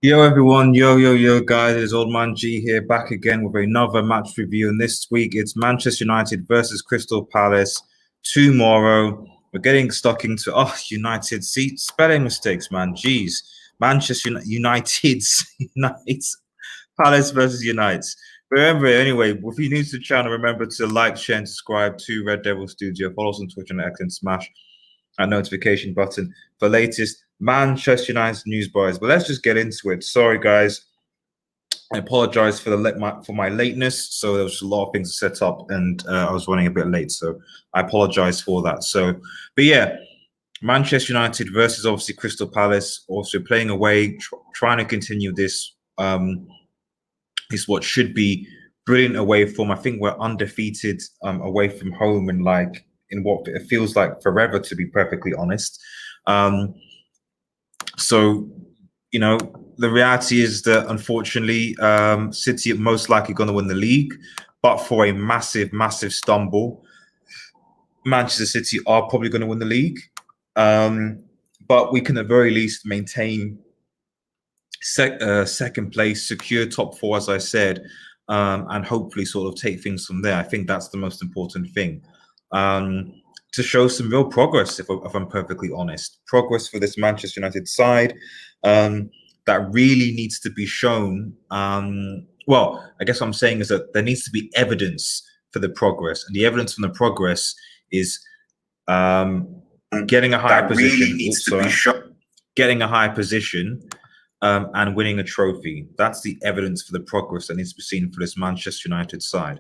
Yo everyone, yo guys, it's Old Man G here back again with another match review. And this week it's Manchester United versus Crystal Palace tomorrow. We're getting stuck into United. See, spelling mistakes, man. Jeez. United's United Palace versus United. Remember, anyway, if you're new to the channel, remember to like, share, and subscribe to Red Devil Studio. Follow us on Twitch and X and smash that notification button for latest Manchester United news, boys. But let's just get into it. Sorry, guys. I apologize for my lateness. So there was a lot of things to set up, and I was running a bit late. So I apologize for that. But yeah, Manchester United versus obviously Crystal Palace, also playing away, trying to continue this. Is what should be brilliant away from. I think we're undefeated away from home in what it feels like forever, to be perfectly honest. So, the reality is that unfortunately, City are most likely going to win the league, but for a massive, massive stumble, Manchester City are probably going to win the league. But we can at very least maintain second place, secure top four, as I said, and hopefully sort of take things from there. I think that's the most important thing. To show some real progress, if I'm perfectly honest. Progress for this Manchester United side that really needs to be shown. Well, I guess what I'm saying is that there needs to be evidence for the progress. And the evidence from the progress is getting a higher position. Really needs to be shown. Getting a higher position and winning a trophy. That's the evidence for the progress that needs to be seen for this Manchester United side.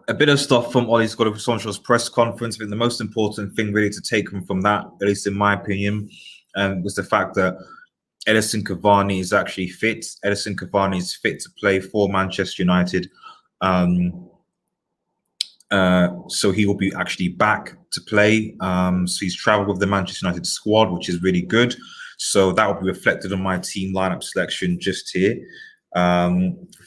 A bit of stuff from Ole Solskjaer's press conference. I think the most important thing really to take from that, at least in my opinion, was the fact that Edinson Cavani is actually fit. Edinson Cavani is fit to play for Manchester United. So he will be actually back to play. So he's traveled with the Manchester United squad, which is really good. So that will be reflected on my team lineup selection just here.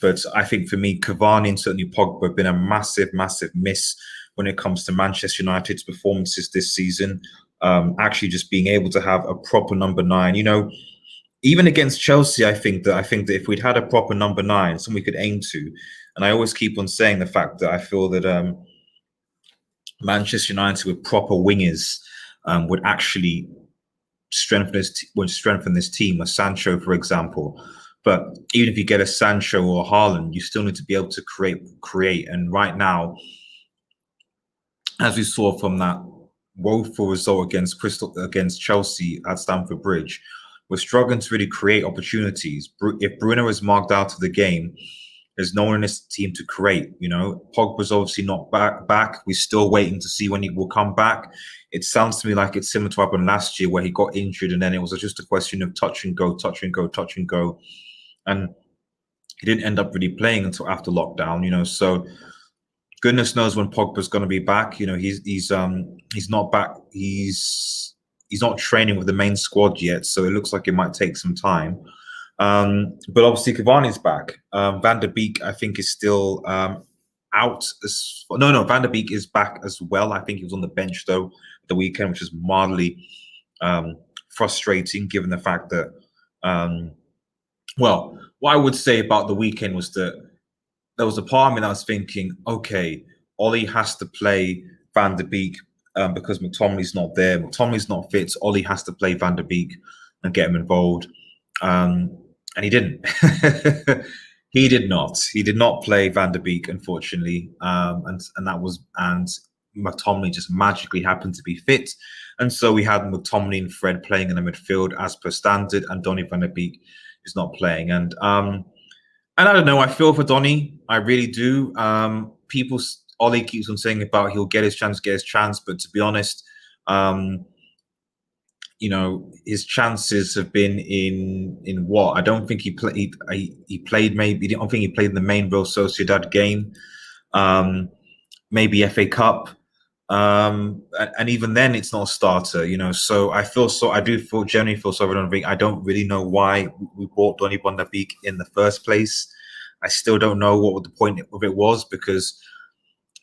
But I think for me, Cavani and certainly Pogba have been a massive, massive miss when it comes to Manchester United's performances this season. Actually, just being able to have a proper number 9, even against Chelsea, I think that if we'd had a proper number 9, something we could aim to, and I always keep on saying the fact that I feel that Manchester United with proper wingers would actually strengthen this team. A Sancho, for example. But even if you get a Sancho or a Haaland, you still need to be able to create. And right now, as we saw from that woeful result against Chelsea at Stamford Bridge, we're struggling to really create opportunities. If Bruno is marked out of the game, there's no one in this team to create. Pogba's obviously not back. We're still waiting to see when he will come back. It sounds to me like it's similar to what happened last year, where he got injured and then it was just a question of touch and go. And he didn't end up really playing until after lockdown, so goodness knows when Pogba's going to be back. He's not back. He's not training with the main squad yet, so it looks like it might take some time. But obviously Cavani's back. Van der Beek, I think, is still out. No, Van der Beek is back as well. I think he was on the bench though the weekend, which is mildly frustrating given the fact that well, what I would say about the weekend was that there was a part of me that was thinking, okay, Ollie has to play Van der Beek because McTominay's not there. McTominay's not fit. So Ollie has to play Van der Beek and get him involved. And he didn't. He did not. He did not play Van der Beek, unfortunately. And McTominay just magically happened to be fit. And so we had McTominay and Fred playing in the midfield as per standard, and Donny Van der Beek is not playing. And I don't know, I feel for Donny. I really do. Ollie keeps on saying about he'll get his chance, but to be honest, his chances have been in what? I don't think he played. He played maybe. I don't think he played in the main Real Sociedad game. Maybe FA Cup. And even then, it's not a starter. So I genuinely feel sorry for Donny. I don't really know why we bought Donny van der Beek in the first place. I still don't know what the point of it was, because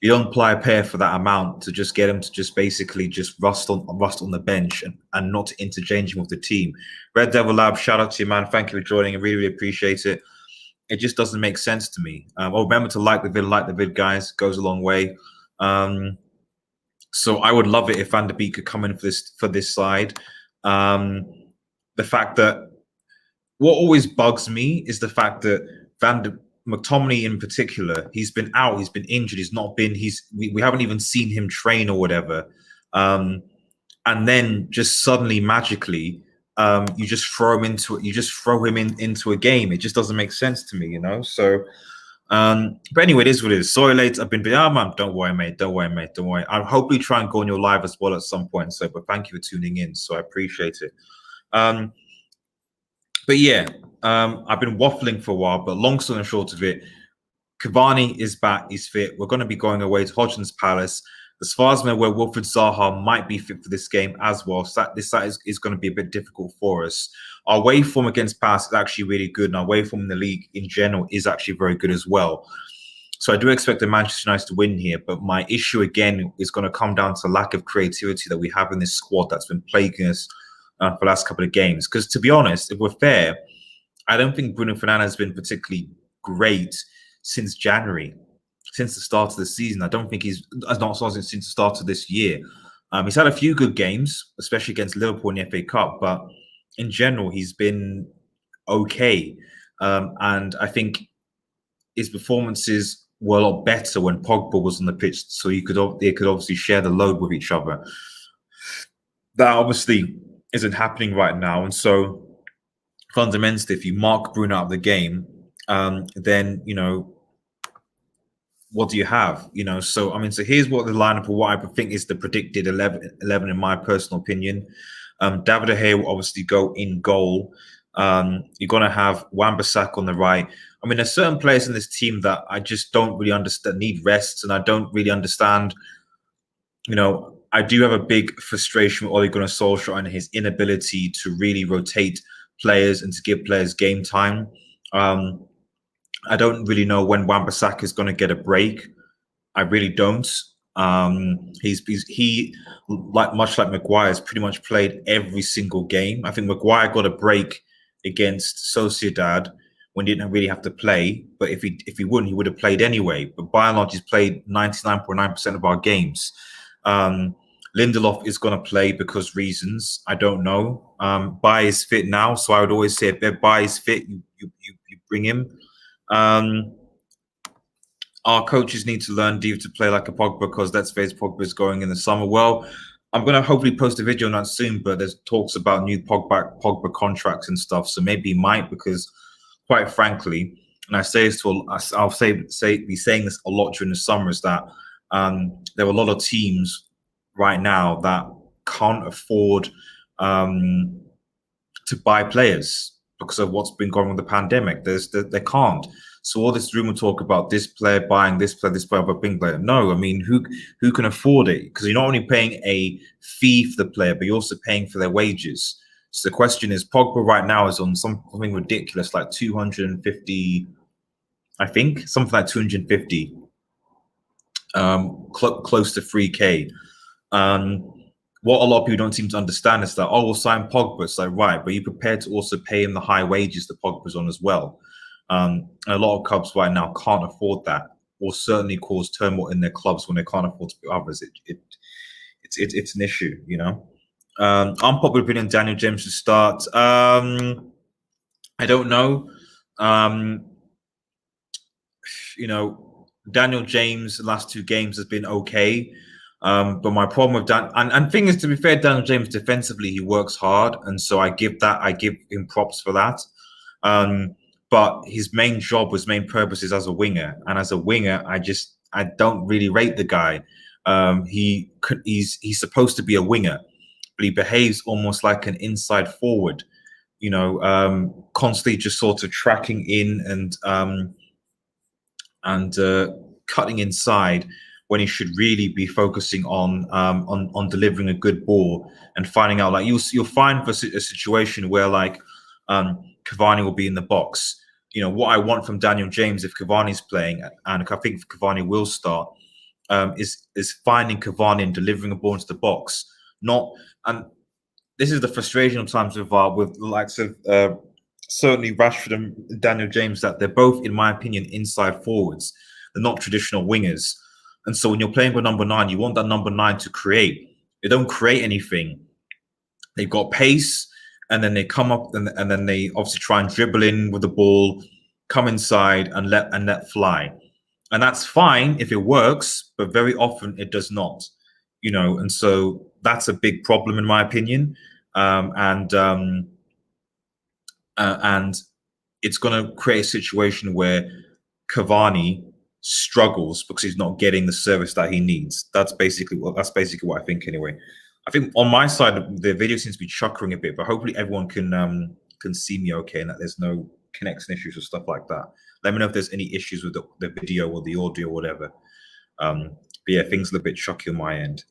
You don't apply a player for that amount to just get him to just basically just rust on the bench and not to interchange him with the team. Red Devil Lab, shout out to you, man. Thank you for joining. I really, really appreciate it. It just doesn't make sense to me. Remember to like the vid, guys. Goes a long way. So I would love it if Van der Beek could come in for this side. The fact that what always bugs me is the fact that McTominay in particular, he's been out, he's been injured, he's not been, we haven't even seen him train or whatever. And then just suddenly magically, you just throw him into into a game. It just doesn't make sense to me, you know. So but anyway, it is what it is. Sorry late. I've been man, don't worry, mate. Don't worry. I'll hopefully try and go on your live as well at some point. So but thank you for tuning in. So I appreciate it. But yeah, I've been waffling for a while, but long story short of it, Cavani is back, he's fit. We're going to be going away to Hodgson's Palace. As far as I'm aware, wilfried Zaha might be fit for this game as well. So this is going to be a bit difficult for us. Our away form against Palace is actually really good, and our away form in the league in general is actually very good as well. So I do expect the Manchester United to win here, but my issue again is going to come down to lack of creativity that we have in this squad that's been plaguing us for the last couple of games. Because to be honest, if we're fair, I don't think Bruno Fernandes has been particularly great since January. Since the start of the season. I don't think he's not since the start of this year. He's had a few good games, especially against Liverpool in the FA Cup, but in general, he's been okay. And I think his performances were a lot better when Pogba was on the pitch, so they could obviously share the load with each other. That obviously isn't happening right now, and so fundamentally, if you mark Bruno out of the game, then you know. What do you have? You know, so I mean, so here's what the lineup of what I think is the predicted 11 in my personal opinion. David De Gea will obviously go in goal. You're going to have Wan-Bissaka on the right. I mean, there's certain players in this team that I just don't really understand, need rests, and I don't really understand. You know, I do have a big frustration with Ole Gunnar Solskjaer and his inability to really rotate players and to give players game time. I don't really know when Wan-Bissaka is going to get a break. I really don't. He much like Maguire has pretty much played every single game. I think Maguire got a break against Sociedad when he didn't really have to play. But if he wouldn't, he would have played anyway. But by and large, he's played 99.9% of our games. Lindelof is going to play because reasons. I don't know. Bailly is fit now, so I would always say if Bailly is fit, you bring him. Our coaches need to learn to play like a Pogba because let's face Pogba is going in the summer. Well, I'm going to hopefully post a video on that soon, but there's talks about new Pogba contracts and stuff, so maybe he might because, quite frankly, and I say this to I'll be saying this a lot during the summer is that there are a lot of teams right now that can't afford to buy players because of what's been going on with the pandemic. They can't. So all this rumor talk about this player buying this player, but being player. No, I mean, who can afford it? Because you're not only paying a fee for the player, but you're also paying for their wages. So the question is, Pogba right now is on something ridiculous, like 250, I think, something like 250, close to 3K. What a lot of people don't seem to understand is that, we'll sign Pogba. It's like, right, but you're prepared to also pay him the high wages that Pogba's on as well. And a lot of clubs right now can't afford that, or certainly cause turmoil in their clubs when they can't afford to pay others. It's an issue, you know. Unpopular opinion: Daniel James should start. I don't know. You know, Daniel James the last two games has been okay. But my problem with and thing is, to be fair, Daniel James defensively he works hard, and so I give him props for that. But his main purpose is as a winger, and as a winger, I don't really rate the guy. He's supposed to be a winger, but he behaves almost like an inside forward. You know, constantly just sort of tracking in and cutting inside when he should really be focusing on delivering a good ball and finding out. Like you'll find for a situation where like Cavani will be in the box. You know what I want from Daniel James if Cavani's playing, and I think Cavani will start, is finding Cavani and delivering a ball into the box. And this is the frustration sometimes with the likes of certainly Rashford and Daniel James, that they're both, in my opinion, inside forwards. They're not traditional wingers. And so when you're playing with number 9, you want that number 9 to create. They don't create anything. They've got pace, and then they come up and then they obviously try and dribble in with the ball, come inside and let fly. And that's fine if it works, but very often it does not, and so that's a big problem in my opinion. And it's going to create a situation where Cavani struggles because he's not getting the service that he needs. That's basically what I think anyway. I think on my side, the video seems to be chuckling a bit, but hopefully everyone can see me okay and that there's no connection issues or stuff like that. Let me know if there's any issues with the video or the audio or whatever. But yeah, things are a bit chucky on my end.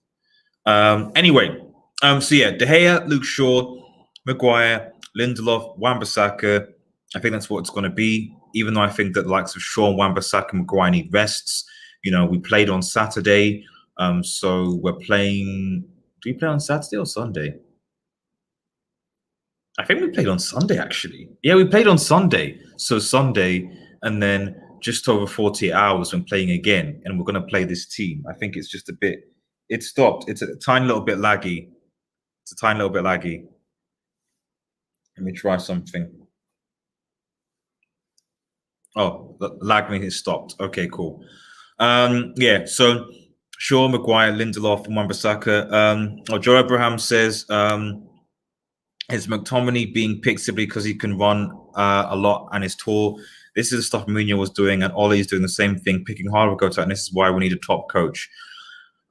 Anyway, so yeah, De Gea, Luke Shaw, Maguire, Lindelof, Wan-Bissaka. I think that's what it's going to be, even though I think that the likes of Shaw, Wan-Bissaka, and Maguire need rests. We played on Saturday, so we're playing... Do we play on Saturday or Sunday? I think we played on Sunday, actually. Yeah, we played on Sunday. So Sunday, and then just over 48 hours when playing again, and we're going to play this team. I think it's just a bit... It stopped. It's a tiny little bit laggy. It's a tiny little bit laggy. Let me try something. Oh, the lag means it stopped. Okay, cool. Yeah, so Shaw, Maguire, Lindelof, and Wan-Bissaka. Joe Abraham says, is McTominay being picked simply because he can run a lot and is tall? This is the stuff Mourinho was doing, and Ole's doing the same thing, picking hard with Goto, and this is why we need a top coach.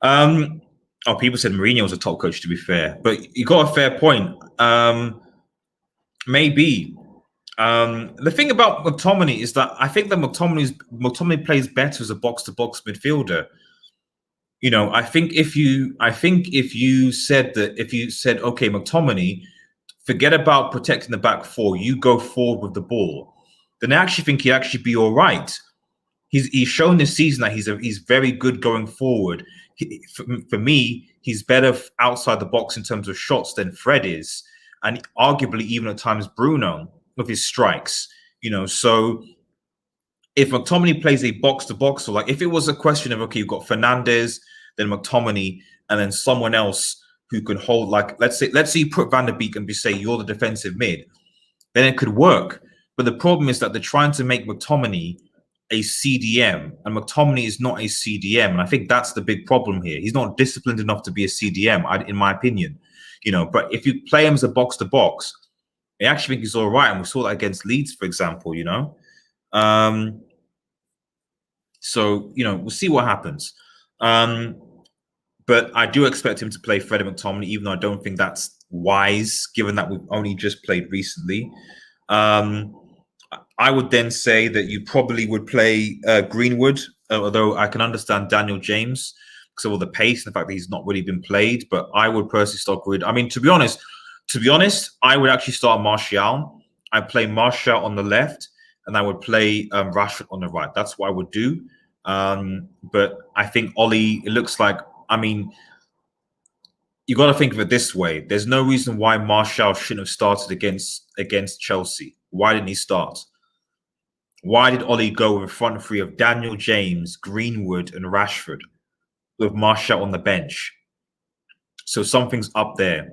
People said Mourinho was a top coach, to be fair, but you got a fair point. Maybe. The thing about McTominay is that I think that McTominay plays better as a box-to-box midfielder. I think if you said, okay, McTominay, forget about protecting the back four, you go forward with the ball, then I actually think he'd actually be all right. He's shown this season that he's very good going forward. For me, he's better outside the box in terms of shots than Fred is, and arguably even at times Bruno with his strikes. So if McTominay plays a box-to-box, or like if it was a question of, okay, you've got Fernandes, then McTominay, and then someone else who can hold, like let's say you put Van der Beek and we say you're the defensive mid, then it could work. But the problem is that they're trying to make McTominay a CDM, and McTominay is not a CDM, and I think that's the big problem here. He's not disciplined enough to be a CDM, in my opinion. But if you play him as a box-to-box, I actually think he's all right, and we saw that against Leeds, for example. So we'll see what happens. But I do expect him to play Fred and McTominay, even though I don't think that's wise, given that we've only just played recently. I would then say that you probably would play Greenwood, although I can understand Daniel James because of all the pace and the fact that he's not really been played. But I would personally start Greenwood. I mean, to be honest, I would actually start Martial. I'd play Martial on the left, and I would play Rashford on the right. That's what I would do. But I think Ole, it looks like, I mean, you got to think of it this way. There's no reason why Martial shouldn't have started against Chelsea. Why didn't he start? Why did Ole go with a front three of Daniel James, Greenwood, and Rashford with Martial on the bench? So something's up there.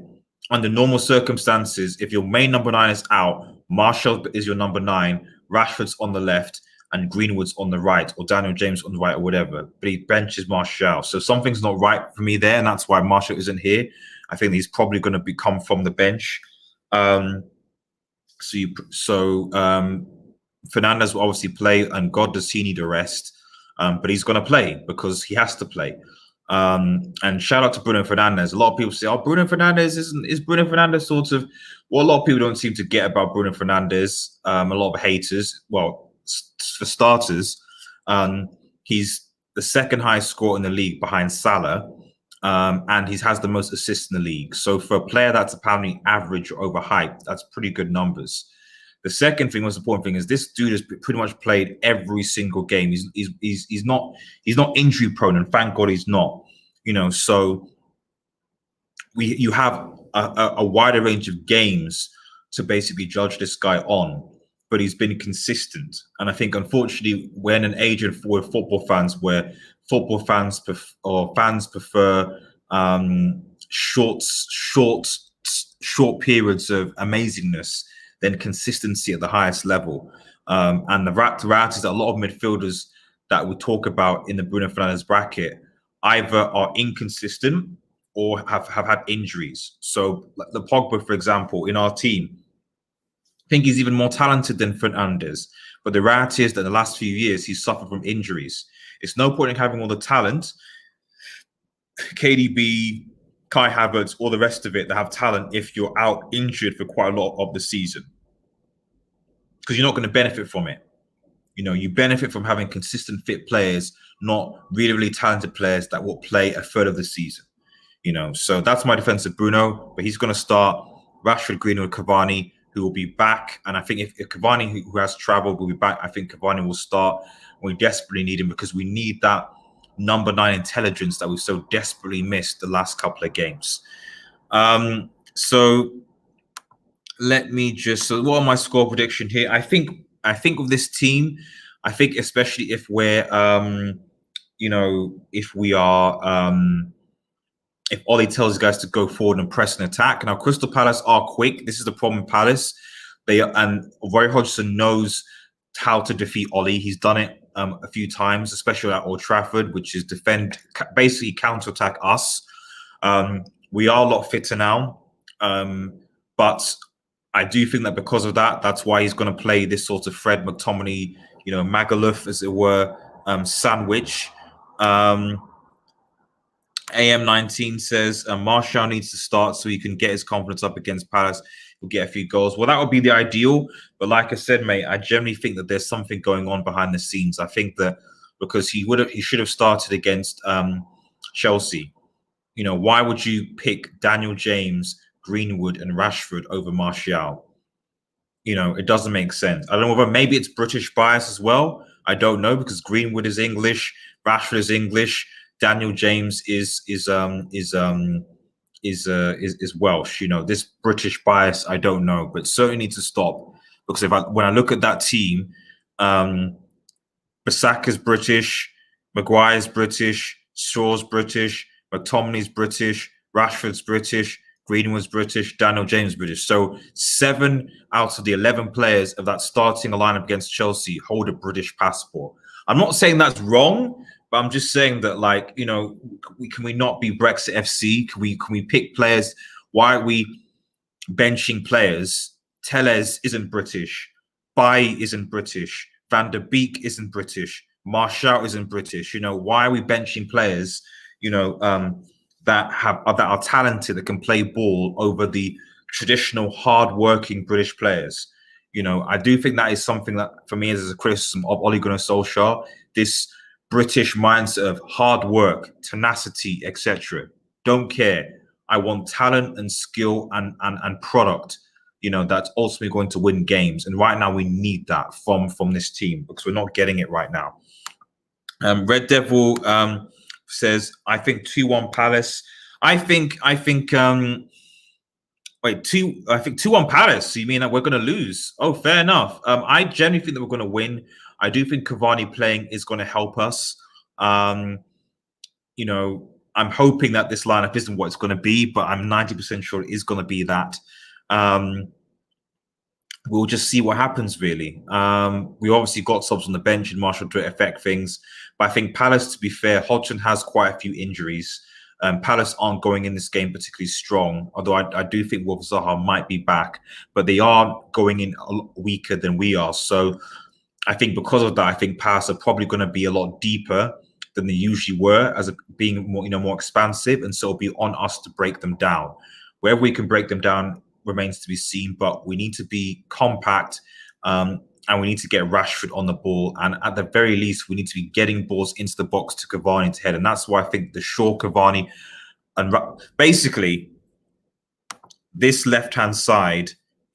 Under normal circumstances, if your main number 9 is out, Martial is your number 9, Rashford's on the left, and Greenwood's on the right, or Daniel James on the right, or whatever. But he benches Martial. So something's not right for me there, and that's why Martial isn't here. I think he's probably going to come from the bench. Fernandes will obviously play, and God, does he need a rest. But he's going to play because he has to play. And shout out to Bruno Fernandes. A lot of people say, oh, Bruno Fernandes is Bruno Fernandes sort of... Well, a lot of people don't seem to get about Bruno Fernandes. A lot of haters. Well, for starters, he's the second highest scorer in the league behind Salah. And he has the most assists in the league. So for a player that's apparently average or overhyped, that's pretty good numbers. The second thing, most important thing, is this dude has pretty much played every single game. He's not injury prone, and thank God he's not. So you have a wider range of games to basically judge this guy on, but he's been consistent. And I think, unfortunately, we're in an age of football fans where football fans prefer short periods of amazingness than consistency at the highest level. And the reality is that a lot of midfielders that we talk about in the Bruno Fernandes bracket either are inconsistent or have had injuries. So the Pogba, for example, in our team, I think he's even more talented than Fernandes. But the reality is that in the last few years, he's suffered from injuries. It's no point in having all the talent, KDB, Kai Havertz, all the rest of it that have talent if you're out injured for quite a lot of the season. Because you're not going to benefit from it. You benefit from having consistent fit players, not really, really talented players that will play a third of the season. So that's my defense of Bruno, but he's going to start Rashford, Greenwood, Cavani, who will be back. And I think if Cavani, who has travelled, will be back, I think Cavani will start. We desperately need him because we need that number 9 intelligence that we've so desperately missed the last couple of games. So let me so what are my score prediction here? I think of this team, I think especially if we're if we are if Ollie tells guys to go forward and press and attack. Now, Crystal Palace are quick. This is the problem with Palace. And Roy Hodgson knows how to defeat Ollie. He's done it a few times, especially at Old Trafford, which is basically counter-attack us. We are a lot fitter now. But I do think that because of that, that's why he's going to play this sort of Fred McTominay, Magaluf, as it were, sandwich. AM19 says Martial needs to start so he can get his confidence up against Palace. He'll get a few goals. Well, that would be the ideal. But like I said, mate, I generally think that there's something going on behind the scenes. I think that because he should have started against Chelsea. Why would you pick Daniel James, Greenwood, and Rashford over Martial? It doesn't make sense. I don't know whether maybe it's British bias as well. I don't know, because Greenwood is English, Rashford is English. Daniel James is Welsh. This British bias, I don't know, but certainly need to stop, because when I look at that team, Bissaka's British, Maguire's British, Shaw's British, McTominay's British, Rashford's British, Greenwood's British, Daniel James British. So 7 out of the 11 players of that starting lineup against Chelsea hold a British passport. I'm not saying that's wrong, but I'm just saying that, can we not be Brexit FC? Can we pick players? Why are we benching players? Tellez isn't British. Bay isn't British. Van der Beek isn't British. Martial isn't British. Why are we benching players? That are talented, that can play ball over the traditional hard-working British players. I do think that is something that, for me, is a criticism of Ole Gunnar Solskjaer. This British mindset of hard work, tenacity, etc. Don't care. I want talent and skill and product, that's ultimately going to win games. And right now we need that from this team, because we're not getting it right now. Red Devil says, I think 2-1 Palace. I think 2-1 Palace. So you mean that we're going to lose? Oh, fair enough. I genuinely think that we're going to win. I do think Cavani playing is going to help us. I'm hoping that this lineup isn't what it's going to be, but I'm 90% sure it is going to be that. We'll just see what happens, really. We obviously got subs on the bench and Martial to affect things. But I think Palace, to be fair, Hodgson has quite a few injuries. Palace aren't going in this game particularly strong, although I do think Wilf Zaha might be back. But they are going in weaker than we are. So I think because of that, I think Palace are probably going to be a lot deeper than they usually were, as being more expansive, and so it'll be on us to break them down. Wherever we can break them down remains to be seen, but we need to be compact, and we need to get Rashford on the ball, and at the very least, we need to be getting balls into the box to Cavani to head, and that's why I think the Shaw, Cavani, and basically this left-hand side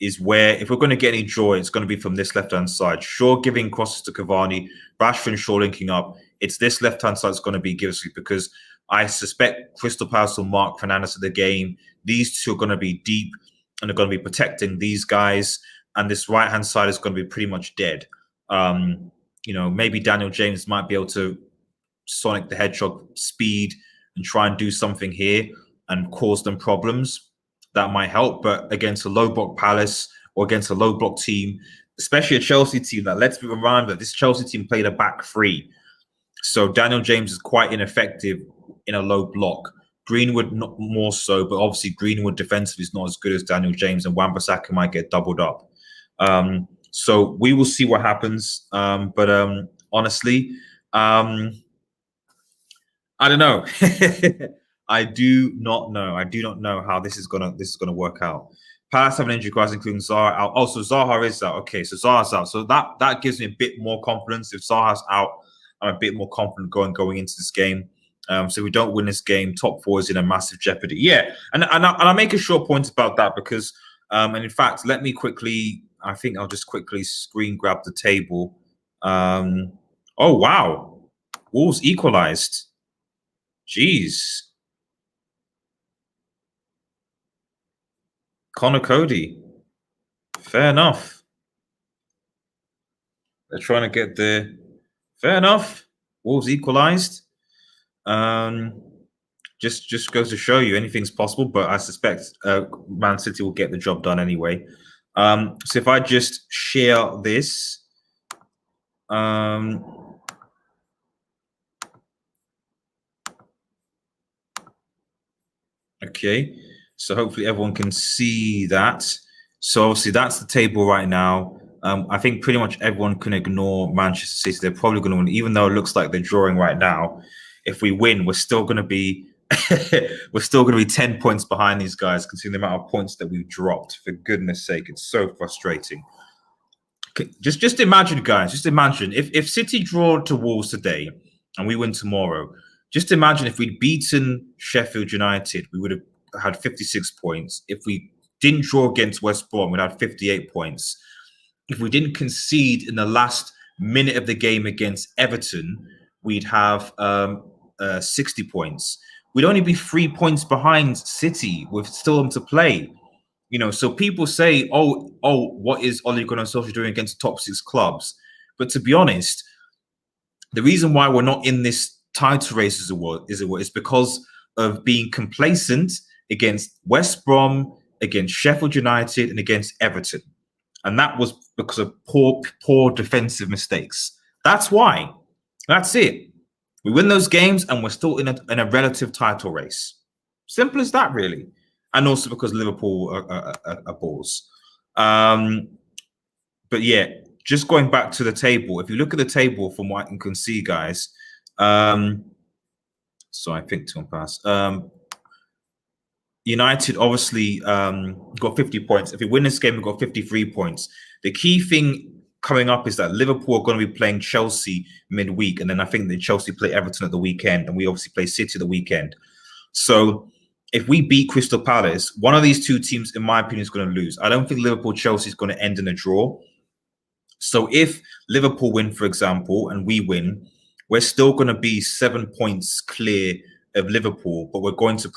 is where, if we're going to get any joy, it's going to be from this left-hand side. Shaw giving crosses to Cavani, Rashford and Shaw linking up. It's this left-hand side that's going to be given, because I suspect Crystal Palace will mark Fernandes of the game. These two are going to be deep, and they're going to be protecting these guys. And this right-hand side is going to be pretty much dead. Maybe Daniel James might be able to Sonic the Hedgehog speed and try and do something here and cause them problems. That might help. But against a low block Palace or against a low block team, especially a Chelsea team, that let's be reminded, this Chelsea team played a back three. So Daniel James is quite ineffective in a low block. Greenwood not more so, but obviously Greenwood defensively is not as good as Daniel James, and Wan-Bissaka might get doubled up. So we will see what happens. But honestly, I don't know. I do not know. I do not know how this is gonna work out. Palace have an injury crisis, including Zaha out. Oh, so Zaha is out. Okay, so Zaha's out. So that gives me a bit more confidence. If Zaha's out, I'm a bit more confident going into this game. So if we don't win this game, top four is in a massive jeopardy. Yeah, and I'll make a short point about that because, and in fact, let me quickly. I think I'll just quickly screen grab the table. Oh wow, Wolves equalised. Jeez. Connor Cody. Fair enough. They're trying to get the... Fair enough. Wolves equalised. Just goes to show you anything's possible, but I suspect Man City will get the job done anyway. So if I just share this... okay, so hopefully everyone can see that. So obviously that's the table right now. I think pretty much everyone can ignore Manchester City. They're probably going to win, even though it looks like they're drawing right now. If we win, we're still going to be 10 points behind these guys, considering the amount of points that we've dropped. For goodness sake, it's so frustrating. Just imagine, guys. Just imagine if City draw to Wolves today and we win tomorrow. Just imagine if we'd beaten Sheffield United, we would have had 56 points. If we didn't draw against West Brom, we'd have 58 points. If we didn't concede in the last minute of the game against Everton, we'd have 60 points. We'd only be 3 points behind City with still them to play. So people say, oh, what is Ole Gunnar Solskjaer doing against the top 6 clubs? But to be honest, the reason why we're not in this title race is because of being complacent against West Brom, against Sheffield United, and against Everton. And that was because of poor defensive mistakes. That's why. That's it. We win those games and we're still in a relative title race. Simple as that, really. And also because Liverpool are balls. But yeah, just going back to the table, if you look at the table from what I can see, guys, so I think to pass. United obviously got 50 points. If we win this game, we've got 53 points. The key thing coming up is that Liverpool are going to be playing Chelsea midweek, and then I think that Chelsea play Everton at the weekend, and we obviously play City at the weekend. So if we beat Crystal Palace, one of these two teams, in my opinion, is going to lose. I don't think Liverpool-Chelsea is going to end in a draw. So if Liverpool win, for example, and we win, we're still going to be 7 points clear of Liverpool, but we're going to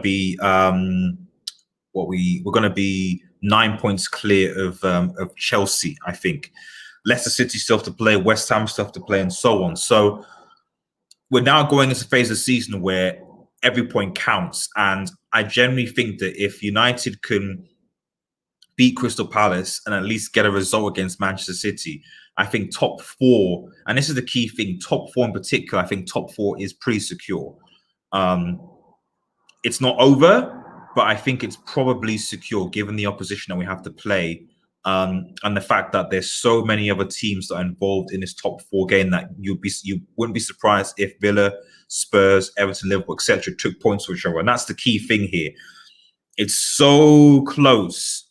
be we're going to be 9 points clear of Chelsea. I think Leicester City still have to play, West Ham still have to play, and so on. So we're now going into a phase of the season where every point counts, and I generally think that if United can beat Crystal Palace and at least get a result against Manchester City, I think top 4, and this is the key thing, top 4 in particular, I think top 4 is pretty secure. It's not over, but I think it's probably secure given the opposition that we have to play, and the fact that there's so many other teams that are involved in this top 4 game that you wouldn't be surprised if Villa, Spurs, Everton, Liverpool, etc. took points from each other. And that's the key thing here. It's so close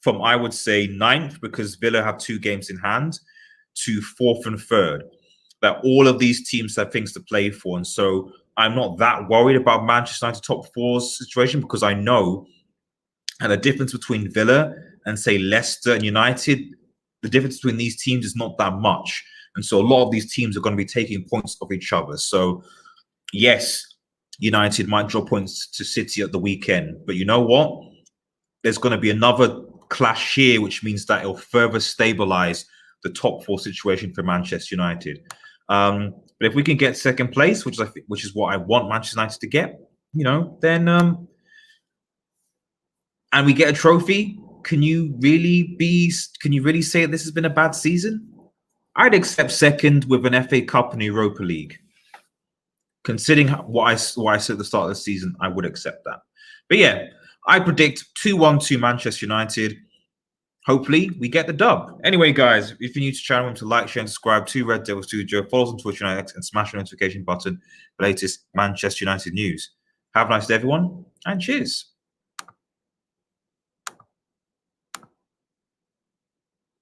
from, I would say, 9th, because Villa have 2 games in hand, to 4th and 3rd, that all of these teams have things to play for. And so I'm not that worried about Manchester United top 4's situation, because I know, and the difference between Villa and say Leicester and United, the difference between these teams is not that much. And so a lot of these teams are going to be taking points off each other. So yes, United might draw points to City at the weekend, but you know what? There's going to be another clash here, which means that it'll further stabilize the top four situation for Manchester United. But if we can get second place, which is what I want Manchester United to get, you know, then and we get a trophy, can you really say that this has been a bad season? I'd accept second with an FA Cup and Europa League. Considering what I said at the start of the season, I would accept that. But yeah, I predict 2-1 to Manchester United. Hopefully, we get the dub. Anyway, guys, if you're new to the channel, remember to like, share, and subscribe to Red Devil Studio. Follow us on Twitter and X, and smash the notification button for the latest Manchester United news. Have a nice day, everyone, and cheers.